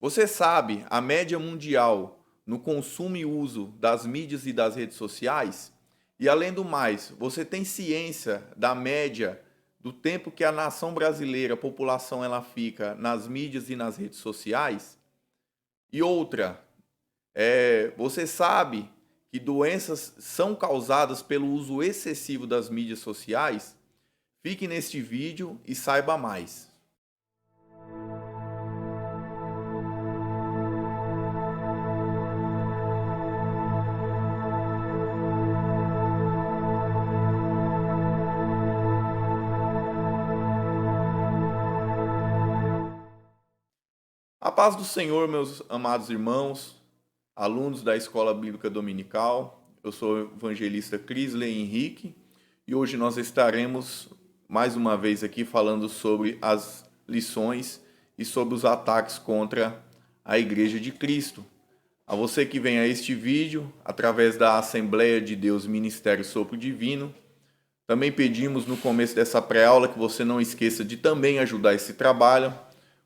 Você sabe a média mundial no consumo e uso das mídias e das redes sociais? E além do mais, você tem ciência da média do tempo que a nação brasileira, a população, ela fica nas mídias e nas redes sociais? E outra, você sabe que doenças são causadas pelo uso excessivo das mídias sociais? Fique neste vídeo e saiba mais. A paz do Senhor, meus amados irmãos, alunos da Escola Bíblica Dominical. Eu sou o evangelista Crisley Henrique e hoje nós estaremos mais uma vez aqui falando sobre as lições e sobre os ataques contra a Igreja de Cristo. A você que vem a este vídeo através da Assembleia de Deus Ministério Sopro Divino, também pedimos no começo dessa pré-aula que você não esqueça de também ajudar esse trabalho.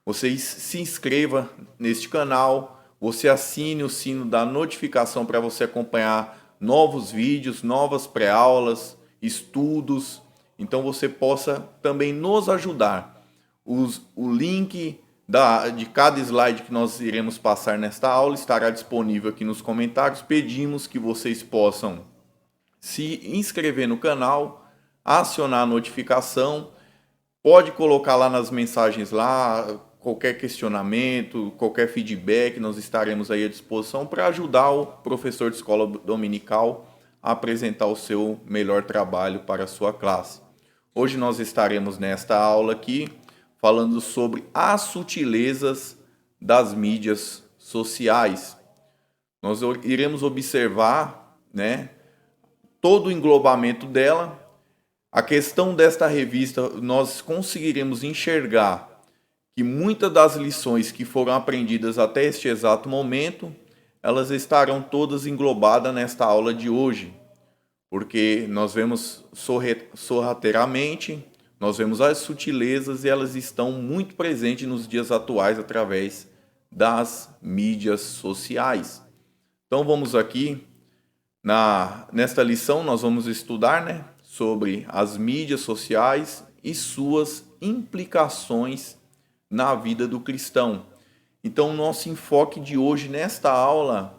Você se inscreva neste canal, você assine o sino da notificação para você acompanhar novos vídeos, novas pré-aulas, estudos. Então você possa também nos ajudar. O link de cada slide que nós iremos passar nesta aula estará disponível aqui nos comentários. Pedimos que vocês possam se inscrever no canal, acionar a notificação, pode colocar lá nas mensagens lá, qualquer questionamento, qualquer feedback, nós estaremos aí à disposição para ajudar o professor de escola dominical a apresentar o seu melhor trabalho para a sua classe. Hoje nós estaremos nesta aula aqui falando sobre as sutilezas das mídias sociais. Nós iremos observar, todo o englobamento dela. A questão desta revista, nós conseguiremos enxergar que muitas das lições que foram aprendidas até este exato momento, elas estarão todas englobadas nesta aula de hoje, porque nós vemos sorrateiramente, nós vemos as sutilezas e elas estão muito presentes nos dias atuais através das mídias sociais. Então vamos aqui, nesta lição nós vamos estudar, sobre as mídias sociais e suas implicações na vida do cristão. Então, o nosso enfoque de hoje nesta aula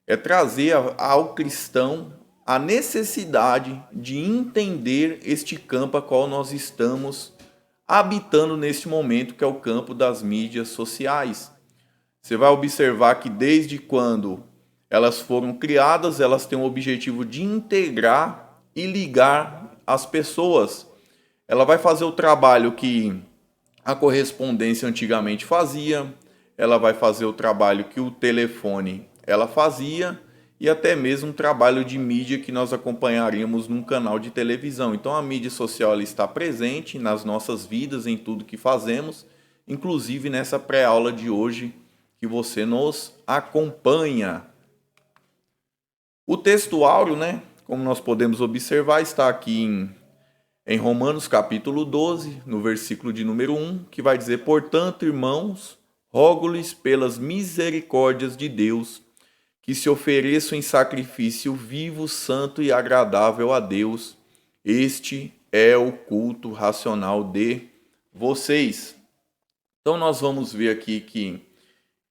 é trazer ao cristão a necessidade de entender este campo a qual nós estamos habitando neste momento, que é o campo das mídias sociais. Você vai observar que desde quando elas foram criadas, elas têm o objetivo de integrar e ligar as pessoas. Ela vai fazer o trabalho que a correspondência antigamente fazia, ela vai fazer o trabalho que o telefone ela fazia e até mesmo um trabalho de mídia que nós acompanharíamos num canal de televisão. Então a mídia social ela está presente nas nossas vidas, em tudo que fazemos, inclusive nessa pré-aula de hoje que você nos acompanha. O texto áureo, como nós podemos observar, está aqui em Romanos capítulo 12, no versículo de número 1, que vai dizer: portanto, irmãos, rogo-lhes pelas misericórdias de Deus, que se ofereçam em sacrifício vivo, santo e agradável a Deus. Este é o culto racional de vocês. Então nós vamos ver aqui que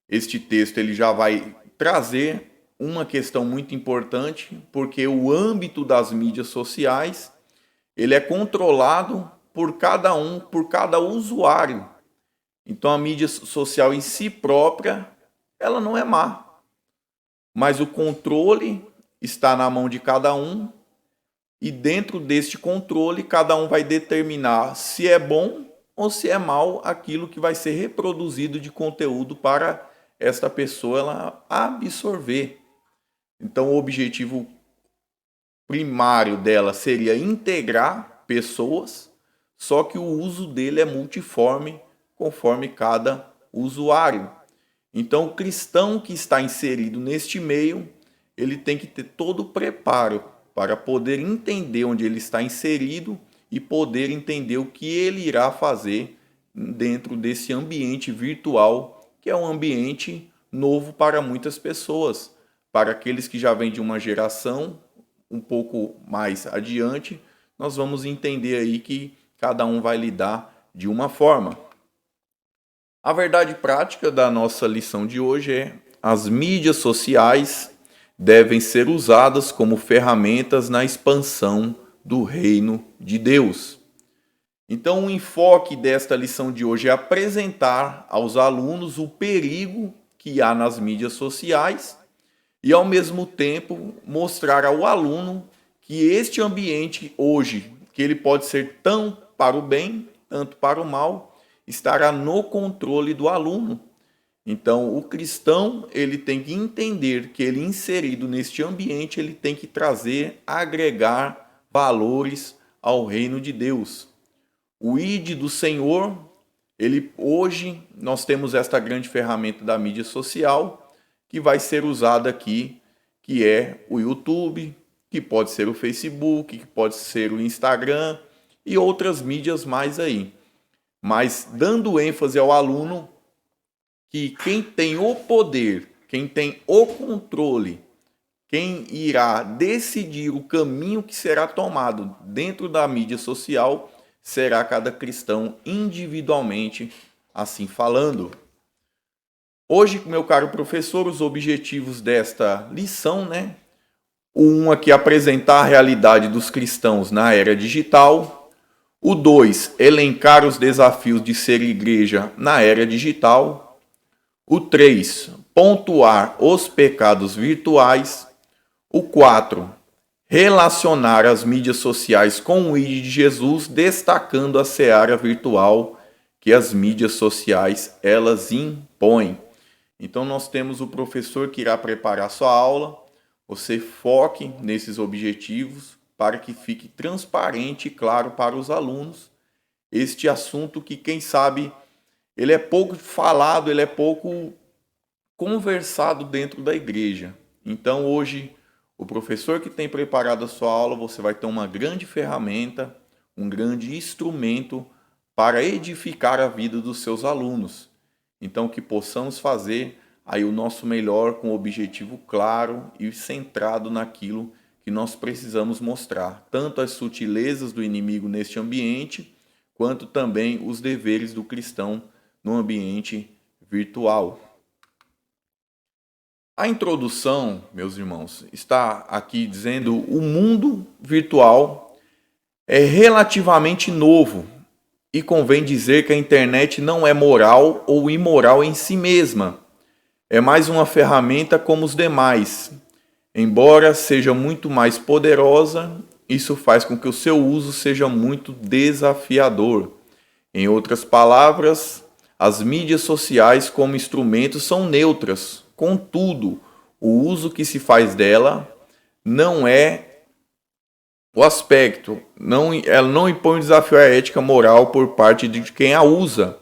este texto ele já vai trazer uma questão muito importante, porque o âmbito das mídias sociais ele é controlado por cada um, por cada usuário. Então a mídia social em si própria, ela não é má. Mas o controle está na mão de cada um e dentro deste controle cada um vai determinar se é bom ou se é mal aquilo que vai ser reproduzido de conteúdo para esta pessoa ela absorver. Então o objetivo primário dela seria integrar pessoas, só que o uso dele é multiforme conforme cada usuário. Então o cristão que está inserido neste meio, ele tem que ter todo o preparo para poder entender onde ele está inserido e poder entender o que ele irá fazer dentro desse ambiente virtual que é um ambiente novo para muitas pessoas. Para aqueles que já vêm de uma geração um pouco mais adiante, nós vamos entender aí que cada um vai lidar de uma forma. A verdade prática da nossa lição de hoje é: as mídias sociais devem ser usadas como ferramentas na expansão do reino de Deus. Então, o enfoque desta lição de hoje é apresentar aos alunos o perigo que há nas mídias sociais e, ao mesmo tempo, mostrar ao aluno que este ambiente hoje, que ele pode ser tão para o bem, tanto para o mal, estará no controle do aluno. Então, o cristão, ele tem que entender que ele inserido neste ambiente, ele tem que trazer, agregar valores ao reino de Deus. O ID do Senhor, hoje nós temos esta grande ferramenta da mídia social que vai ser usada aqui, que é o YouTube, que pode ser o Facebook, que pode ser o Instagram e outras mídias mais aí. Mas dando ênfase ao aluno que quem tem o poder, quem tem o controle, quem irá decidir o caminho que será tomado dentro da mídia social será cada cristão individualmente, assim falando. Hoje, meu caro professor, os objetivos desta lição, Um aqui apresentar a realidade dos cristãos na era digital. O 2, elencar os desafios de ser igreja na era digital. O 3, pontuar os pecados virtuais. O 4, relacionar as mídias sociais com o ID de Jesus, destacando a seara virtual que as mídias sociais elas impõem. Então nós temos o professor que irá preparar sua aula. Você foque nesses objetivos para que fique transparente e claro para os alunos este assunto que, quem sabe, ele é pouco falado, ele é pouco conversado dentro da igreja. Então hoje, o professor que tem preparado a sua aula, você vai ter uma grande ferramenta, um grande instrumento para edificar a vida dos seus alunos. Então que possamos fazer aí o nosso melhor com o objetivo claro e centrado naquilo que nós precisamos mostrar, tanto as sutilezas do inimigo neste ambiente, quanto também os deveres do cristão no ambiente virtual. A introdução, meus irmãos, está aqui dizendo: o mundo virtual é relativamente novo e convém dizer que a internet não é moral ou imoral em si mesma. É mais uma ferramenta como os demais. Embora seja muito mais poderosa, isso faz com que o seu uso seja muito desafiador. Em outras palavras, as mídias sociais como instrumentos são neutras. Contudo, o uso que se faz dela não é o aspecto, ela não impõe um desafio à ética moral por parte de quem a usa.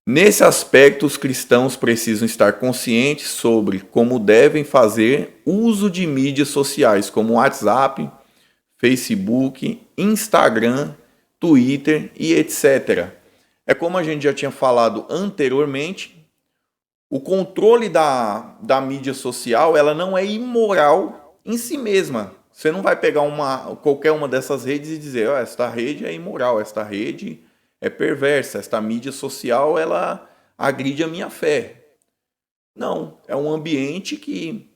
Nesse aspecto, os cristãos precisam estar conscientes sobre como devem fazer uso de mídias sociais como WhatsApp, Facebook, Instagram, Twitter e etc. É como a gente já tinha falado anteriormente, o controle da mídia social ela não é imoral em si mesma. Você não vai pegar qualquer uma dessas redes e dizer: esta rede é imoral, esta rede é perversa, esta mídia social ela agride a minha fé. Não, é um ambiente que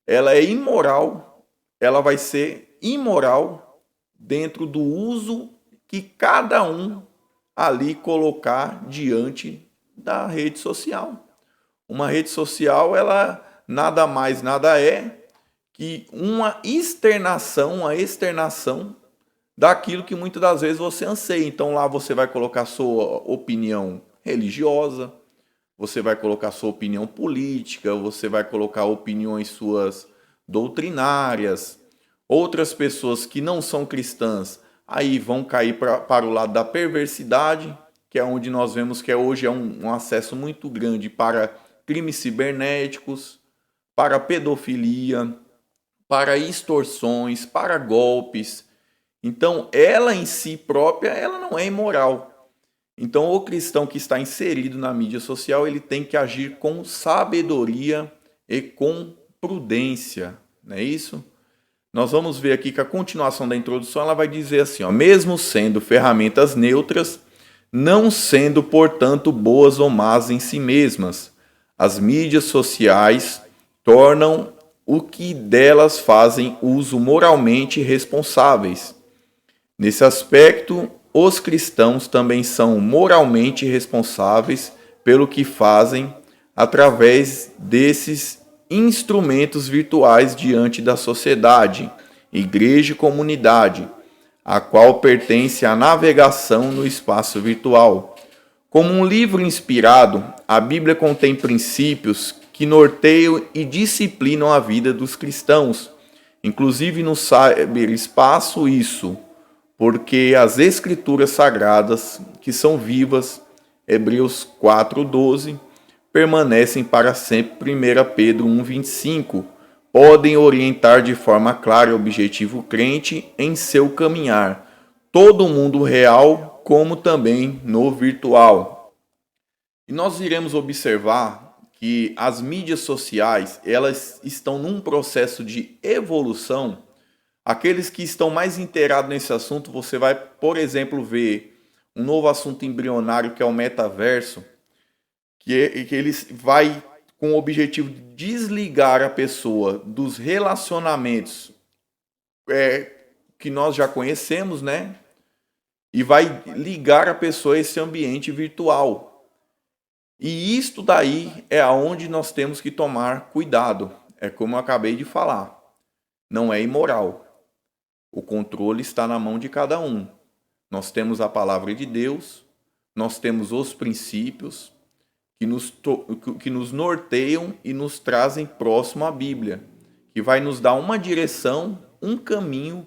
ela é imoral, ela vai ser imoral dentro do uso que cada um ali colocar diante da rede social. Uma rede social, ela nada mais, nada é que uma externação daquilo que muitas das vezes você anseia. Então lá você vai colocar sua opinião religiosa, você vai colocar sua opinião política, você vai colocar opiniões suas doutrinárias. Outras pessoas que não são cristãs aí vão cair para o lado da perversidade, que é onde nós vemos que hoje é um acesso muito grande para crimes cibernéticos, para pedofilia, para extorsões, para golpes. Então, ela em si própria, ela não é imoral. Então, o cristão que está inserido na mídia social, ele tem que agir com sabedoria e com prudência, não é isso? Nós vamos ver aqui que a continuação da introdução ela vai dizer assim, ó, mesmo sendo ferramentas neutras, não sendo, portanto, boas ou más em si mesmas, as mídias sociais tornam o que delas fazem uso moralmente responsáveis. Nesse aspecto, os cristãos também são moralmente responsáveis pelo que fazem através desses instrumentos virtuais diante da sociedade, igreja e comunidade, a qual pertence à navegação no espaço virtual. Como um livro inspirado, a Bíblia contém princípios que norteiam e disciplinam a vida dos cristãos, inclusive no cyberespaço isso, porque as escrituras sagradas, que são vivas, Hebreus 4:12, permanecem para sempre, 1 Pedro 1:25, podem orientar de forma clara e objetiva o crente em seu caminhar, todo o mundo real como também no virtual. E nós iremos observar que as mídias sociais, elas estão num processo de evolução. Aqueles que estão mais inteirados nesse assunto, você vai, por exemplo, ver um novo assunto embrionário que é o metaverso, que ele vai com o objetivo de desligar a pessoa dos relacionamentos que nós já conhecemos, né? E vai ligar a pessoa a esse ambiente virtual. E isto daí é aonde nós temos que tomar cuidado. É como eu acabei de falar. Não é imoral. O controle está na mão de cada um. Nós temos a palavra de Deus, nós temos os princípios que nos norteiam e nos trazem próximo à Bíblia, que vai nos dar uma direção, um caminho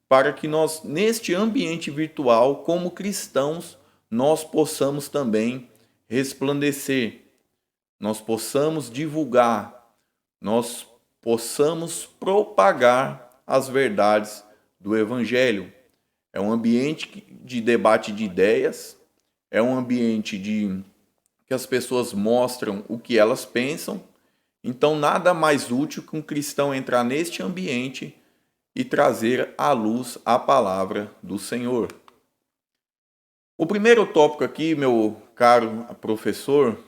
para que nós, neste ambiente virtual, como cristãos, nós possamos também resplandecer, nós possamos divulgar, nós possamos propagar as verdades do Evangelho. É um ambiente de debate de ideias, é um ambiente que as pessoas mostram o que elas pensam. Então, nada mais útil que um cristão entrar neste ambiente e trazer à luz a palavra do Senhor. O primeiro tópico aqui, meu caro professor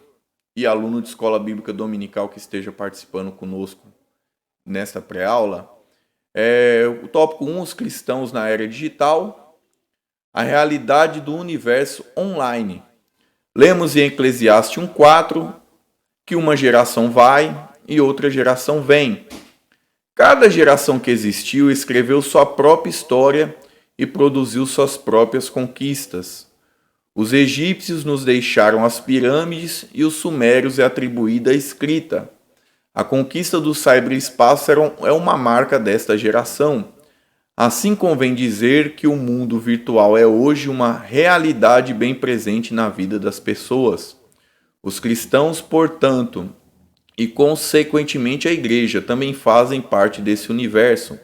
e aluno de escola bíblica dominical que esteja participando conosco nesta pré-aula, é o tópico 1, os cristãos na era digital, a realidade do universo online. Lemos em Eclesiastes 1:4 que uma geração vai e outra geração vem. Cada geração que existiu escreveu sua própria história e produziu suas próprias conquistas. Os egípcios nos deixaram as pirâmides e os sumérios é atribuída a escrita. A conquista do cyberespaço é uma marca desta geração. Assim convém dizer que o mundo virtual é hoje uma realidade bem presente na vida das pessoas. Os cristãos, portanto, e consequentemente a igreja, também fazem parte desse universo.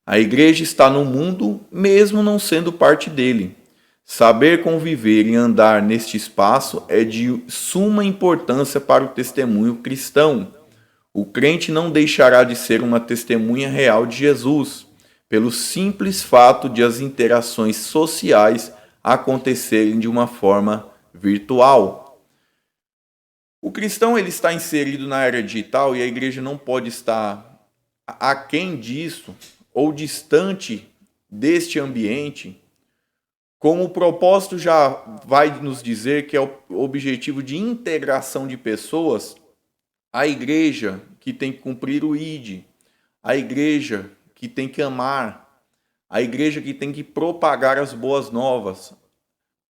A igreja está no mundo, mesmo não sendo parte dele. Saber conviver e andar neste espaço é de suma importância para o testemunho cristão. O crente não deixará de ser uma testemunha real de Jesus, pelo simples fato de as interações sociais acontecerem de uma forma virtual. O cristão ele está inserido na era digital e a igreja não pode estar aquém disso ou distante deste ambiente, como o propósito já vai nos dizer que é o objetivo de integração de pessoas, a igreja que tem que cumprir o ID, a igreja que tem que amar, a igreja que tem que propagar as boas novas.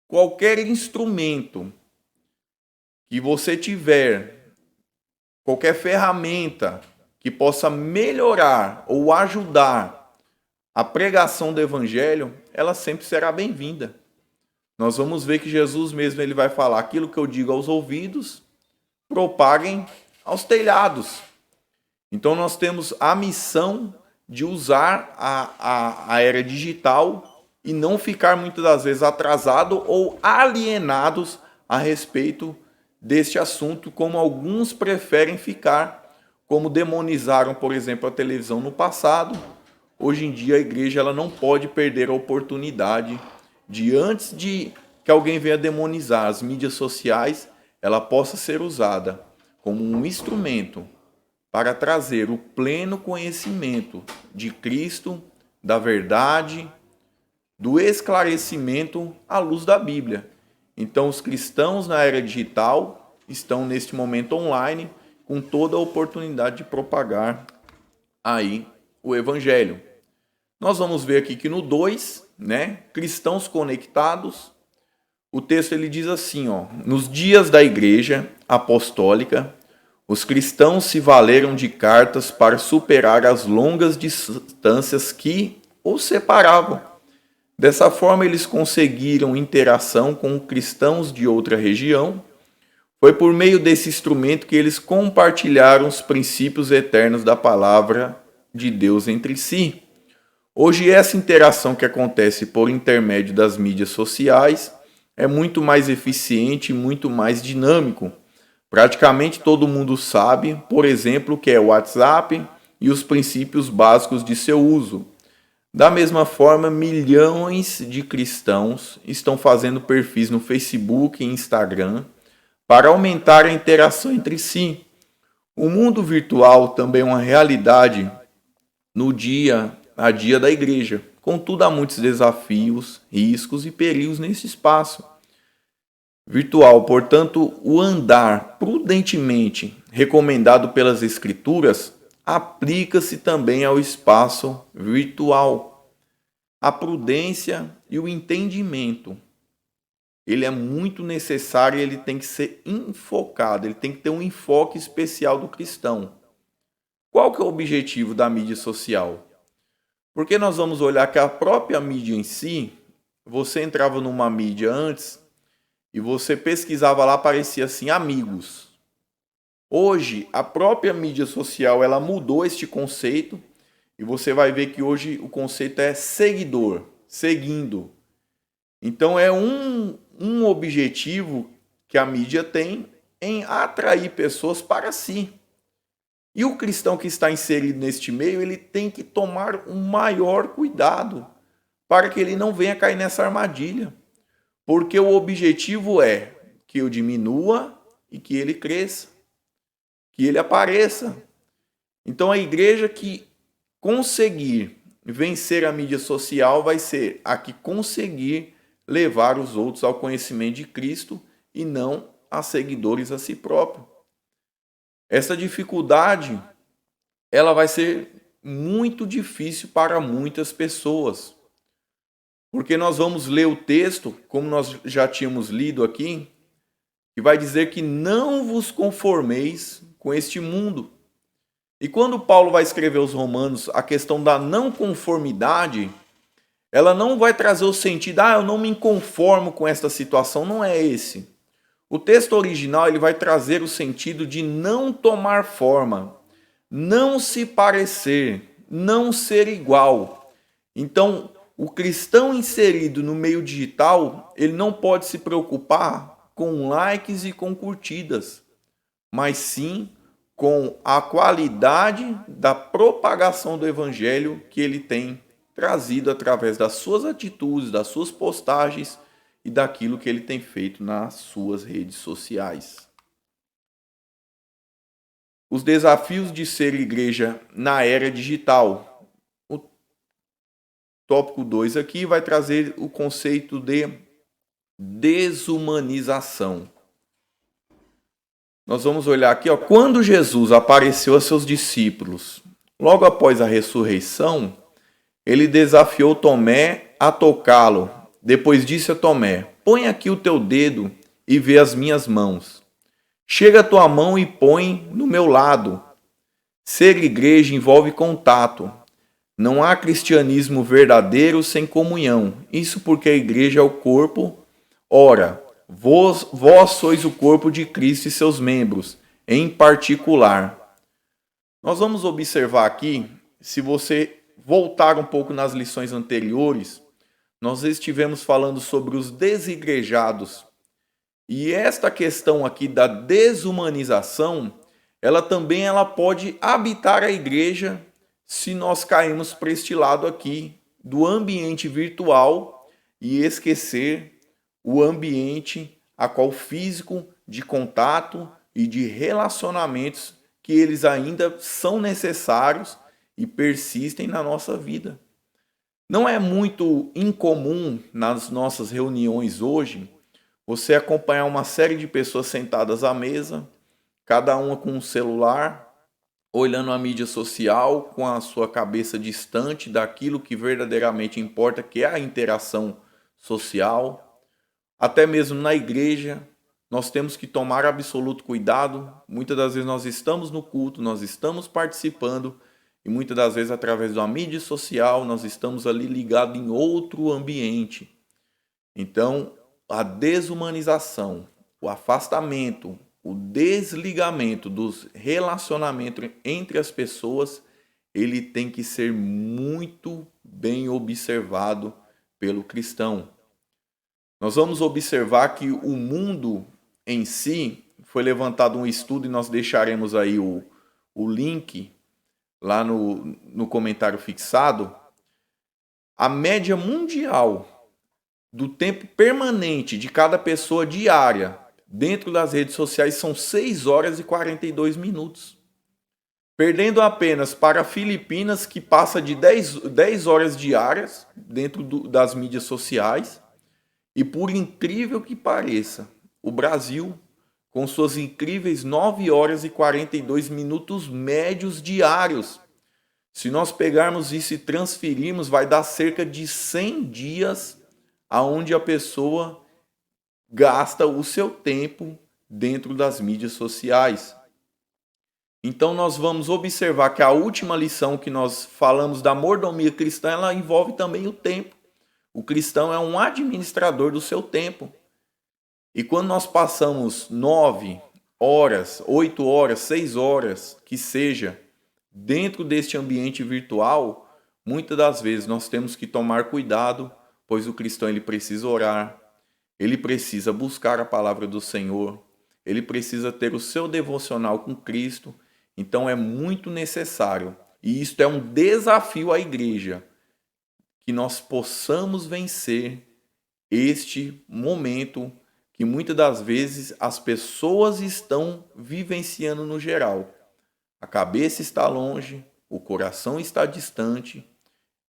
Qualquer instrumento que você tiver, qualquer ferramenta que possa melhorar ou ajudar a pregação do evangelho, ela sempre será bem-vinda. Nós vamos ver que Jesus mesmo ele vai falar: aquilo que eu digo aos ouvidos, propaguem aos telhados. Então nós temos a missão de usar a era digital e não ficar muitas das vezes atrasado ou alienados a respeito deste assunto, como alguns preferem ficar, como demonizaram, por exemplo, a televisão no passado. Hoje em dia a igreja ela não pode perder a oportunidade de, antes de que alguém venha demonizar as mídias sociais, ela possa ser usada como um instrumento para trazer o pleno conhecimento de Cristo, da verdade, do esclarecimento à luz da Bíblia. Então, os cristãos na era digital estão neste momento online com toda a oportunidade de propagar aí o Evangelho. Nós vamos ver aqui que no 2, cristãos conectados, o texto ele diz assim, nos dias da igreja apostólica, os cristãos se valeram de cartas para superar as longas distâncias que os separavam. Dessa forma, eles conseguiram interação com cristãos de outra região. Foi por meio desse instrumento que eles compartilharam os princípios eternos da palavra de Deus entre si. Hoje, essa interação que acontece por intermédio das mídias sociais é muito mais eficiente e muito mais dinâmico. Praticamente todo mundo sabe, por exemplo, o que é o WhatsApp e os princípios básicos de seu uso. Da mesma forma, milhões de cristãos estão fazendo perfis no Facebook e Instagram para aumentar a interação entre si. O mundo virtual também é uma realidade no dia a dia da igreja. Contudo, há muitos desafios, riscos e perigos nesse espaço virtual. Portanto, o andar prudentemente recomendado pelas Escrituras aplica-se também ao espaço virtual. A prudência e o entendimento, ele é muito necessário e ele tem que ser enfocado, ele tem que ter um enfoque especial do cristão. Qual que é o objetivo da mídia social? Porque nós vamos olhar que a própria mídia em si, você entrava numa mídia antes e você pesquisava lá, aparecia assim, amigos. Hoje, a própria mídia social, ela mudou este conceito e você vai ver que hoje o conceito é seguidor, seguindo. Então, é um objetivo que a mídia tem em atrair pessoas para si. E o cristão que está inserido neste meio, ele tem que tomar um maior cuidado para que ele não venha cair nessa armadilha. Porque o objetivo é que eu diminua e que ele cresça, que ele apareça. Então a igreja que conseguir vencer a mídia social vai ser a que conseguir levar os outros ao conhecimento de Cristo e não a seguidores a si próprio. Essa dificuldade, ela vai ser muito difícil para muitas pessoas. Porque nós vamos ler o texto, como nós já tínhamos lido aqui, que vai dizer que não vos conformeis com este mundo. E quando Paulo vai escrever aos Romanos a questão da não conformidade, ela não vai trazer o sentido, eu não me conformo com esta situação, não é esse. O texto original ele vai trazer o sentido de não tomar forma, não se parecer, não ser igual. Então, o cristão inserido no meio digital, ele não pode se preocupar com likes e com curtidas, mas sim com a qualidade da propagação do evangelho que ele tem trazido através das suas atitudes, das suas postagens e daquilo que ele tem feito nas suas redes sociais. Os desafios de ser igreja na era digital. Tópico 2 aqui vai trazer o conceito de desumanização. Nós vamos olhar aqui, quando Jesus apareceu a seus discípulos, logo após a ressurreição, ele desafiou Tomé a tocá-lo. Depois disse a Tomé, põe aqui o teu dedo e vê as minhas mãos. Chega a tua mão e põe no meu lado. Ser igreja envolve contato. Não há cristianismo verdadeiro sem comunhão. Isso porque a igreja é o corpo. Ora, vós sois o corpo de Cristo e seus membros, em particular. Nós vamos observar aqui, se você voltar um pouco nas lições anteriores, nós estivemos falando sobre os desigrejados. E esta questão aqui da desumanização, ela pode habitar a igreja se nós cairmos para este lado aqui do ambiente virtual e esquecer o ambiente a qual físico de contato e de relacionamentos que eles ainda são necessários e persistem na nossa vida. Não é muito incomum nas nossas reuniões hoje você acompanhar uma série de pessoas sentadas à mesa, cada uma com um celular, olhando a mídia social, com a sua cabeça distante daquilo que verdadeiramente importa, que é a interação social. Até mesmo na igreja, nós temos que tomar absoluto cuidado. Muitas das vezes nós estamos no culto, nós estamos participando, e muitas das vezes através da mídia social nós estamos ali ligados em outro ambiente. Então, a desumanização, o afastamento, o desligamento dos relacionamentos entre as pessoas, ele tem que ser muito bem observado pelo cristão. Nós vamos observar que o mundo em si, foi levantado um estudo e nós deixaremos aí o link lá no comentário fixado. A média mundial do tempo permanente de cada pessoa diária dentro das redes sociais são 6 horas e 42 minutos. Perdendo apenas para Filipinas, que passa de 10 horas diárias dentro das mídias sociais. E por incrível que pareça, o Brasil, com suas incríveis 9 horas e 42 minutos médios diários. Se nós pegarmos isso e transferirmos, vai dar cerca de 100 dias aonde a pessoa gasta o seu tempo dentro das mídias sociais. Então nós vamos observar que a última lição que nós falamos da mordomia cristã, ela envolve também o tempo. O cristão é um administrador do seu tempo. E quando nós passamos 9 horas, 8 horas, 6 horas, que seja, dentro deste ambiente virtual, muitas das vezes nós temos que tomar cuidado, pois o cristão ele precisa orar, ele precisa buscar a palavra do Senhor, ele precisa ter o seu devocional com Cristo. Então é muito necessário, e isto é um desafio à igreja, que nós possamos vencer este momento que muitas das vezes as pessoas estão vivenciando no geral. A cabeça está longe, o coração está distante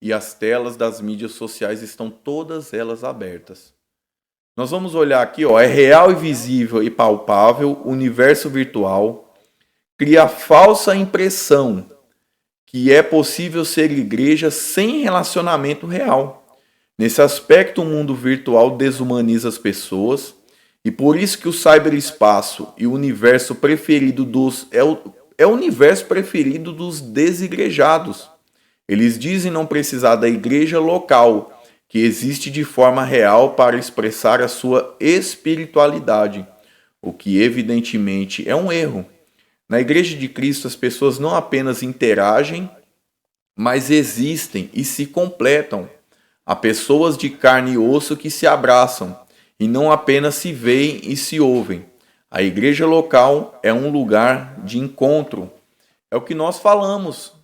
e as telas das mídias sociais estão todas elas abertas. Nós vamos olhar aqui, é real e visível e palpável, o universo virtual cria a falsa impressão que é possível ser igreja sem relacionamento real. Nesse aspecto, o mundo virtual desumaniza as pessoas, e por isso que o cyberespaço e o universo preferido é o universo preferido dos desigrejados. Eles dizem não precisar da igreja local, que existe de forma real para expressar a sua espiritualidade, o que evidentemente é um erro. Na Igreja de Cristo, as pessoas não apenas interagem, mas existem e se completam. Há pessoas de carne e osso que se abraçam e não apenas se veem e se ouvem. A igreja local é um lugar de encontro. É o que nós falamos.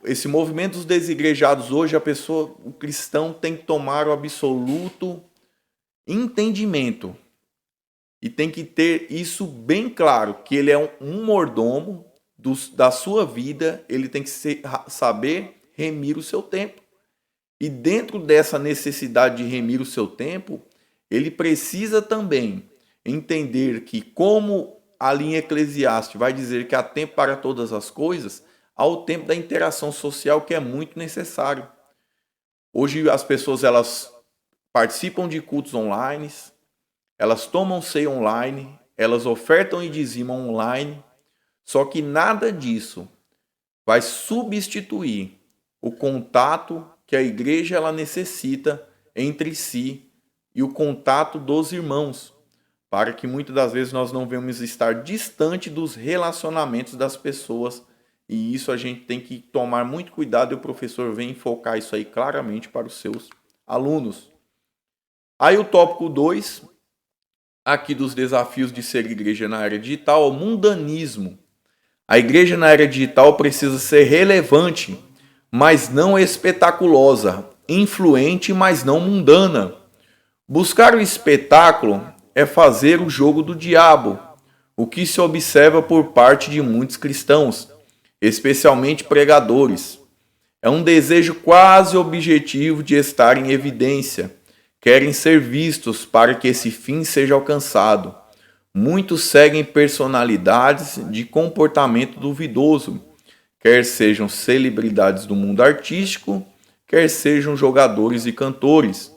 Esse movimento dos desigrejados hoje, o cristão tem que tomar o absoluto entendimento. E tem que ter isso bem claro, que ele é um mordomo da sua vida, ele tem que saber remir o seu tempo. E dentro dessa necessidade de remir o seu tempo, ele precisa também entender que, como a linha Eclesiastes vai dizer que há tempo para todas as coisas, há o tempo da interação social que é muito necessário. Hoje as pessoas elas participam de cultos online, elas tomam ceia online, elas ofertam e dizimam online, só que nada disso vai substituir o contato que a igreja ela necessita entre si e o contato dos irmãos, para que muitas das vezes nós não venhamos estar distante dos relacionamentos das pessoas, e isso a gente tem que tomar muito cuidado, e o professor vem focar isso aí claramente para os seus alunos. Aí o tópico 2, aqui dos desafios de ser igreja na era digital, é o mundanismo. A igreja na era digital precisa ser relevante, mas não espetaculosa, influente, mas não mundana. Buscar o espetáculo é fazer o jogo do diabo, o que se observa por parte de muitos cristãos, especialmente pregadores. É um desejo quase objetivo de estar em evidência. Querem ser vistos para que esse fim seja alcançado. Muitos seguem personalidades de comportamento duvidoso, quer sejam celebridades do mundo artístico, quer sejam jogadores e cantores.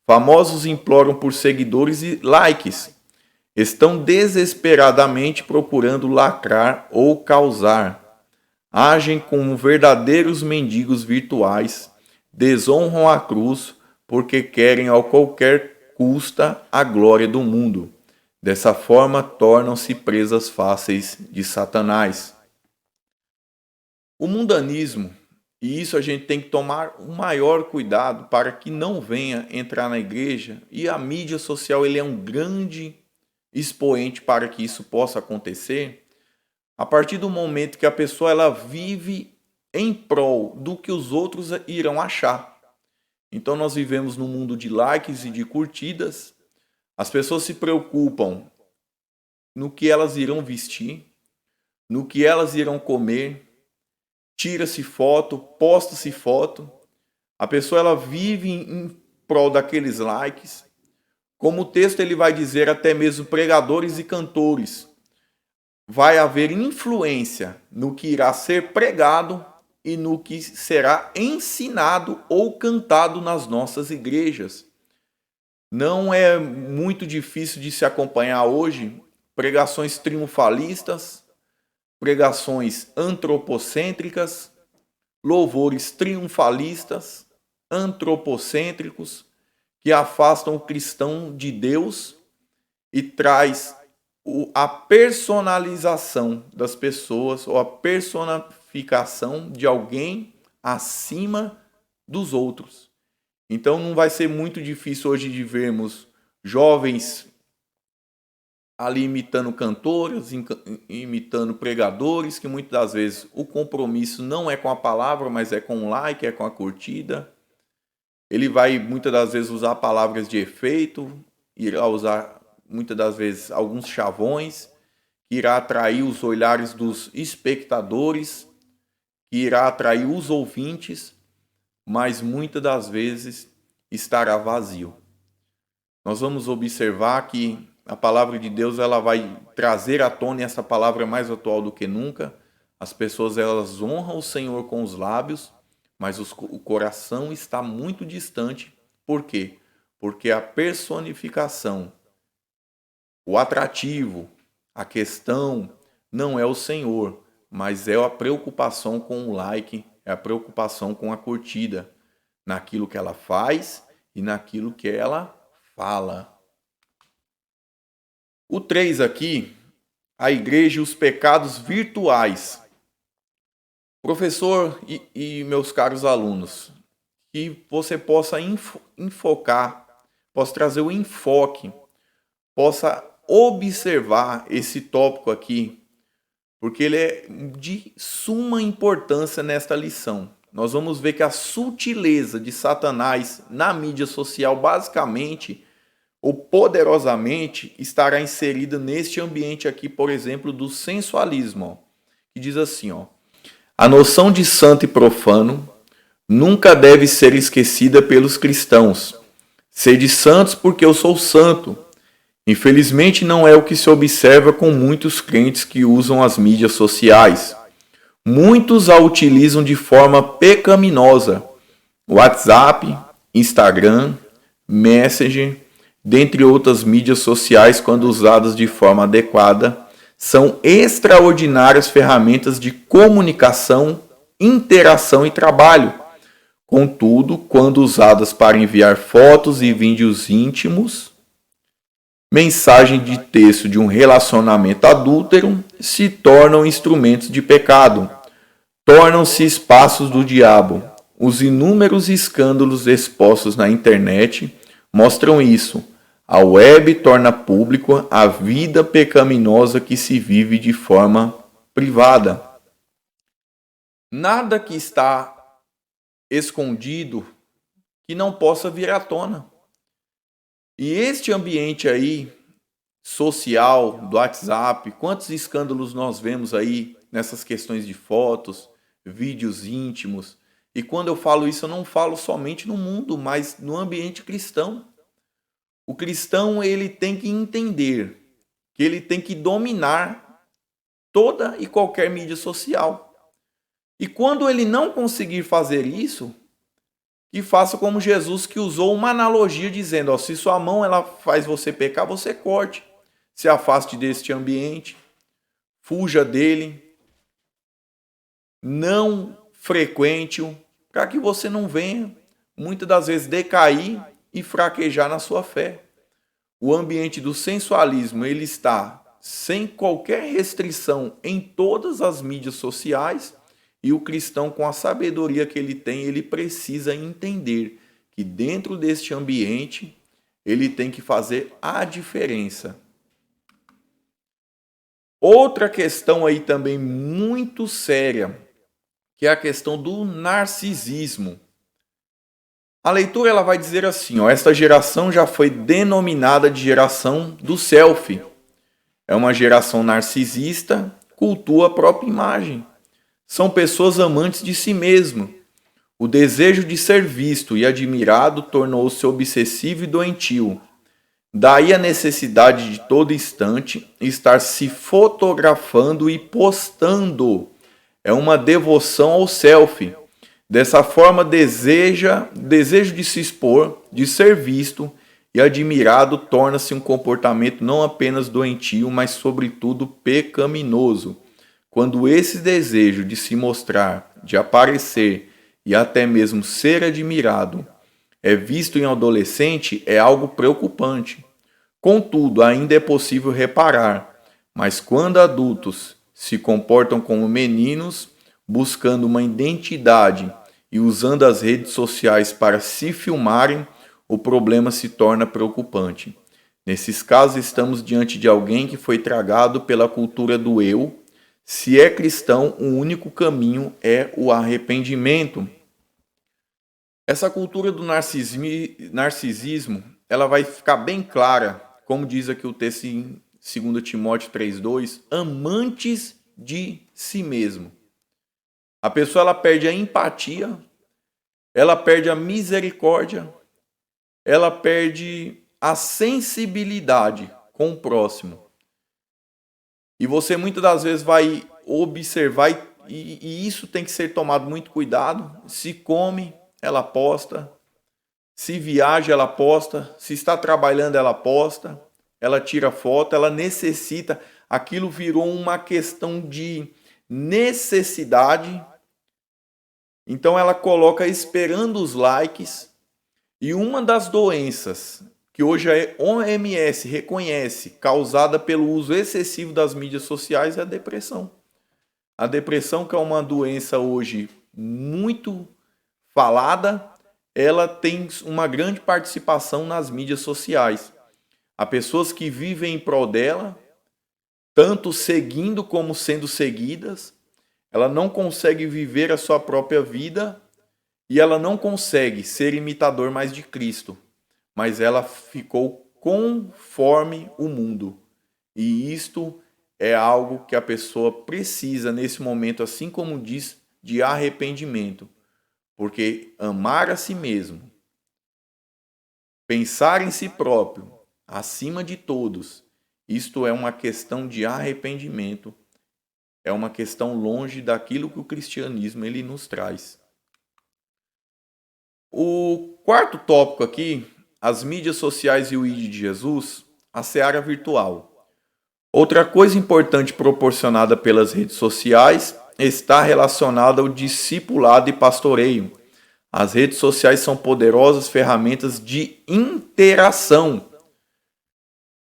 Famosos imploram por seguidores e likes. Estão desesperadamente procurando lacrar ou causar. Agem como verdadeiros mendigos virtuais, desonram a cruz porque querem a qualquer custa a glória do mundo. Dessa forma, tornam-se presas fáceis de Satanás. O mundanismo, e isso a gente tem que tomar o maior cuidado para que não venha entrar na igreja, e a mídia social ele é um grande expoente para que isso possa acontecer. A partir do momento que a pessoa ela vive em prol do que os outros irão achar. Então nós vivemos num mundo de likes e de curtidas. As pessoas se preocupam no que elas irão vestir, no que elas irão comer, tira-se foto, posta-se foto. A pessoa ela vive em prol daqueles likes. Como o texto ele vai dizer, até mesmo pregadores e cantores. Vai haver influência no que irá ser pregado e no que será ensinado ou cantado nas nossas igrejas. Não é muito difícil de se acompanhar hoje pregações triunfalistas, pregações antropocêntricas, louvores triunfalistas, antropocêntricos, que afastam o cristão de Deus e traz a personalização das pessoas ou a personificação de alguém acima dos outros. Então não vai ser muito difícil hoje de vermos jovens ali imitando cantores, imitando pregadores, que muitas das vezes o compromisso não é com a palavra, mas é com o like, é com a curtida. Ele vai muitas das vezes usar palavras de efeito, irá usar muitas das vezes alguns chavões, que irá atrair os olhares dos espectadores, que irá atrair os ouvintes, mas muitas das vezes estará vazio. Nós vamos observar que a palavra de Deus ela vai trazer à tona, e essa palavra é mais atual do que nunca. As pessoas elas honram o Senhor com os lábios, mas o coração está muito distante. Por quê? Porque a personificação, o atrativo, a questão não é o Senhor, mas é a preocupação com o like, é a preocupação com a curtida, naquilo que ela faz e naquilo que ela fala. O 3 aqui, a igreja e os pecados virtuais. Professor e meus caros alunos, que você possa enfocar, possa trazer o enfoque, possa observar esse tópico aqui, porque ele é de suma importância nesta lição. Nós vamos ver que a sutileza de Satanás na mídia social, basicamente, ou poderosamente, estará inserida neste ambiente aqui, por exemplo, do sensualismo, ó, que diz assim, ó: a noção de santo e profano nunca deve ser esquecida pelos cristãos. Sede santos porque eu sou santo. Infelizmente não é o que se observa com muitos crentes que usam as mídias sociais. Muitos a utilizam de forma pecaminosa. WhatsApp, Instagram, Messenger, dentre outras mídias sociais, quando usadas de forma adequada, são extraordinárias ferramentas de comunicação, interação e trabalho. Contudo, quando usadas para enviar fotos e vídeos íntimos, mensagem de texto de um relacionamento adúltero, se tornam instrumentos de pecado, tornam-se espaços do diabo. Os inúmeros escândalos expostos na internet mostram isso. A web torna público a vida pecaminosa que se vive de forma privada. Nada que está escondido que não possa vir à tona. E este ambiente aí, social, do WhatsApp, quantos escândalos nós vemos aí nessas questões de fotos, vídeos íntimos. E quando eu falo isso, eu não falo somente no mundo, mas no ambiente cristão. O cristão, ele tem que entender que ele tem que dominar toda e qualquer mídia social. E quando ele não conseguir fazer isso, que faça como Jesus, que usou uma analogia dizendo, ó, se sua mão ela faz você pecar, você corte. Se afaste deste ambiente, fuja dele, não frequente-o, para que você não venha, muitas das vezes, decair e fraquejar na sua fé. O ambiente do sensualismo, ele está sem qualquer restrição em todas as mídias sociais, e o cristão, com a sabedoria que ele tem, ele precisa entender que dentro deste ambiente, ele tem que fazer a diferença. Outra questão aí também muito séria, que é a questão do narcisismo. A leitura ela vai dizer assim, ó, esta geração já foi denominada de geração do selfie. É uma geração narcisista, cultua a própria imagem. São pessoas amantes de si mesmo. O desejo de ser visto e admirado tornou-se obsessivo e doentio. Daí a necessidade de todo instante estar se fotografando e postando. É uma devoção ao selfie. Dessa forma, desejo de se expor, de ser visto e admirado torna-se um comportamento não apenas doentio, mas sobretudo pecaminoso. Quando esse desejo de se mostrar, de aparecer e até mesmo ser admirado é visto em adolescente, é algo preocupante. Contudo, ainda é possível reparar, mas quando adultos se comportam como meninos, buscando uma identidade e usando as redes sociais para se filmarem, o problema se torna preocupante. Nesses casos, estamos diante de alguém que foi tragado pela cultura do eu. Se é cristão, o único caminho é o arrependimento. Essa cultura do narcisismo, ela vai ficar bem clara, como diz aqui o texto em 2 Timóteo 3,2, amantes de si mesmo. A pessoa ela perde a empatia, ela perde a misericórdia, ela perde a sensibilidade com o próximo. E você muitas das vezes vai observar, e isso tem que ser tomado muito cuidado. Se come, ela posta. Se viaja, ela posta. Se está trabalhando, ela posta. Ela tira foto, ela necessita. Aquilo virou uma questão de necessidade. Então ela coloca esperando os likes. E uma das doenças que hoje a OMS reconhece, causada pelo uso excessivo das mídias sociais, é a depressão. A depressão, que é uma doença hoje muito falada, ela tem uma grande participação nas mídias sociais. Há pessoas que vivem em prol dela, tanto seguindo como sendo seguidas. Ela não consegue viver a sua própria vida e ela não consegue ser imitador mais de Cristo. Mas ela ficou conforme o mundo. E isto é algo que a pessoa precisa nesse momento, assim como diz, de arrependimento. Porque amar a si mesmo, pensar em si próprio, acima de todos, isto é uma questão de arrependimento. É uma questão longe daquilo que o cristianismo ele nos traz. O quarto tópico aqui, as mídias sociais e o ID de Jesus, a seara virtual. Outra coisa importante proporcionada pelas redes sociais está relacionada ao discipulado e pastoreio. As redes sociais são poderosas ferramentas de interação.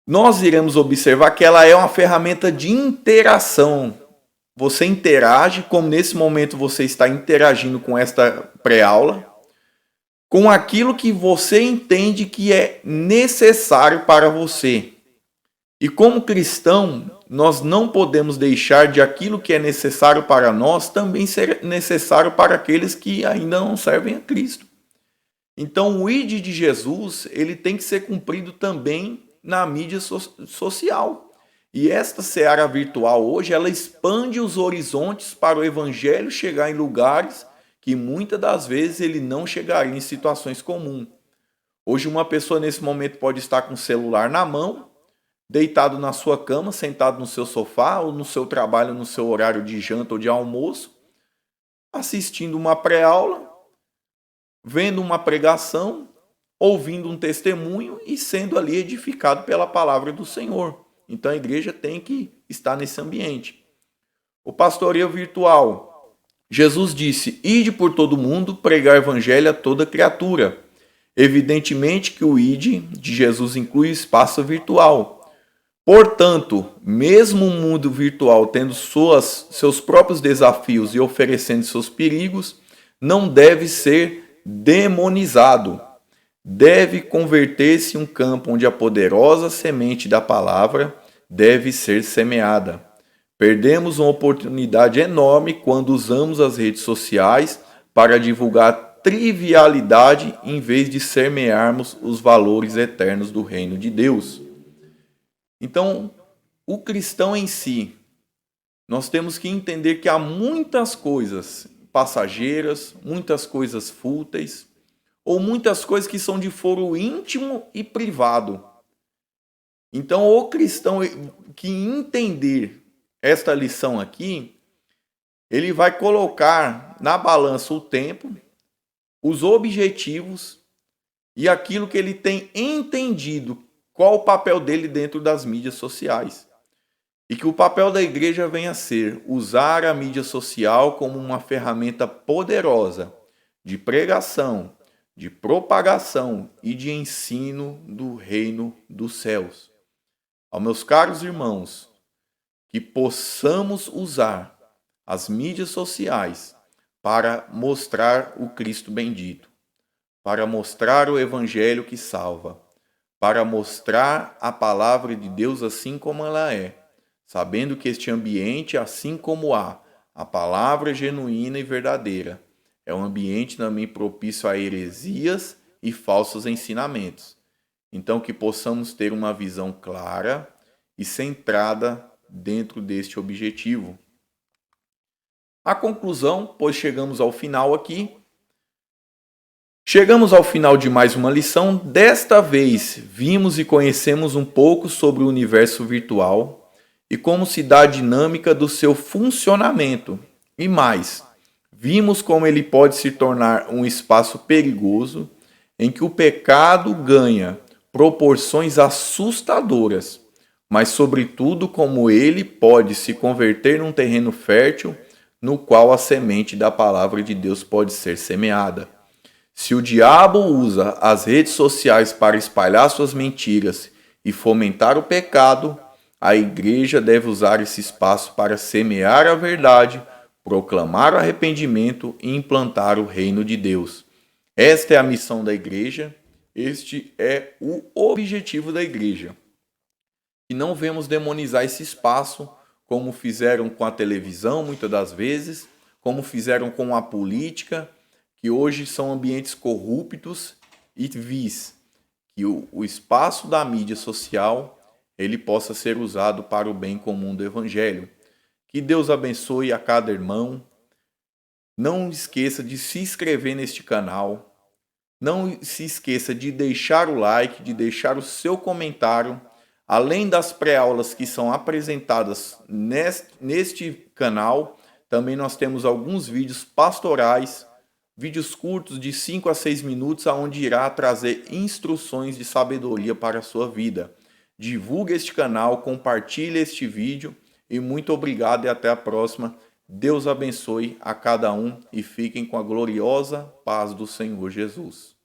Nós iremos observar que ela é uma ferramenta de interação. você interage, como nesse momento você está interagindo com esta pré-aula, com aquilo que você entende que é necessário para você. E como cristão, nós não podemos deixar de aquilo que é necessário para nós também ser necessário para aqueles que ainda não servem a Cristo. Então, o ID de Jesus, ele tem que ser cumprido também na mídia social. E esta seara virtual hoje, ela expande os horizontes para o evangelho chegar em lugares que muitas das vezes ele não chegaria em situações comuns. Hoje uma pessoa nesse momento pode estar com o celular na mão, deitado na sua cama, sentado no seu sofá ou no seu trabalho, no seu horário de janta ou de almoço, assistindo uma pré-aula, vendo uma pregação, ouvindo um testemunho e sendo ali edificado pela palavra do Senhor. Então a igreja tem que estar nesse ambiente. O pastoreio virtual. Jesus disse: ide por todo mundo, pregar o evangelho a toda criatura. Evidentemente que o ide de Jesus inclui o espaço virtual. Portanto, mesmo o mundo virtual tendo seus próprios desafios e oferecendo seus perigos, não deve ser demonizado. Deve converter-se em um campo onde a poderosa semente da palavra deve ser semeada. Perdemos uma oportunidade enorme quando usamos as redes sociais para divulgar trivialidade em vez de semearmos os valores eternos do reino de Deus. Então, o cristão em si, nós temos que entender que há muitas coisas passageiras, muitas coisas fúteis, ou muitas coisas que são de foro íntimo e privado. Então, o cristão que entender esta lição aqui, ele vai colocar na balança o tempo, os objetivos e aquilo que ele tem entendido, qual o papel dele dentro das mídias sociais. E que o papel da igreja venha a ser usar a mídia social como uma ferramenta poderosa de pregação, de propagação e de ensino do reino dos céus. Aos meus caros irmãos, que possamos usar as mídias sociais para mostrar o Cristo bendito, para mostrar o evangelho que salva, para mostrar a palavra de Deus assim como ela é, sabendo que este ambiente, assim como há a palavra genuína e verdadeira, é um ambiente também propício a heresias e falsos ensinamentos. Então, que possamos ter uma visão clara e centrada dentro deste objetivo. A conclusão, pois chegamos ao final aqui. Chegamos ao final de mais uma lição. Desta vez, vimos e conhecemos um pouco sobre o universo virtual e como se dá a dinâmica do seu funcionamento. E mais, vimos como ele pode se tornar um espaço perigoso em que o pecado ganha proporções assustadoras, mas sobretudo como ele pode se converter num terreno fértil no qual a semente da palavra de Deus pode ser semeada. Se o diabo usa as redes sociais para espalhar suas mentiras e fomentar o pecado, a igreja deve usar esse espaço para semear a verdade, proclamar o arrependimento e implantar o reino de Deus. Esta é a missão da igreja, este é o objetivo da igreja. E não vemos demonizar esse espaço, como fizeram com a televisão, muitas das vezes, como fizeram com a política, que hoje são ambientes corruptos e vis, que o espaço da mídia social ele possa ser usado para o bem comum do Evangelho. Que Deus abençoe a cada irmão. Não esqueça de se inscrever neste canal. Não se esqueça de deixar o like, de deixar o seu comentário. Além das pré-aulas que são apresentadas neste canal, também nós temos alguns vídeos pastorais, vídeos curtos de 5 a 6 minutos, onde irá trazer instruções de sabedoria para a sua vida. Divulgue este canal, compartilhe este vídeo e muito obrigado e até a próxima. Deus abençoe a cada um e fiquem com a gloriosa paz do Senhor Jesus.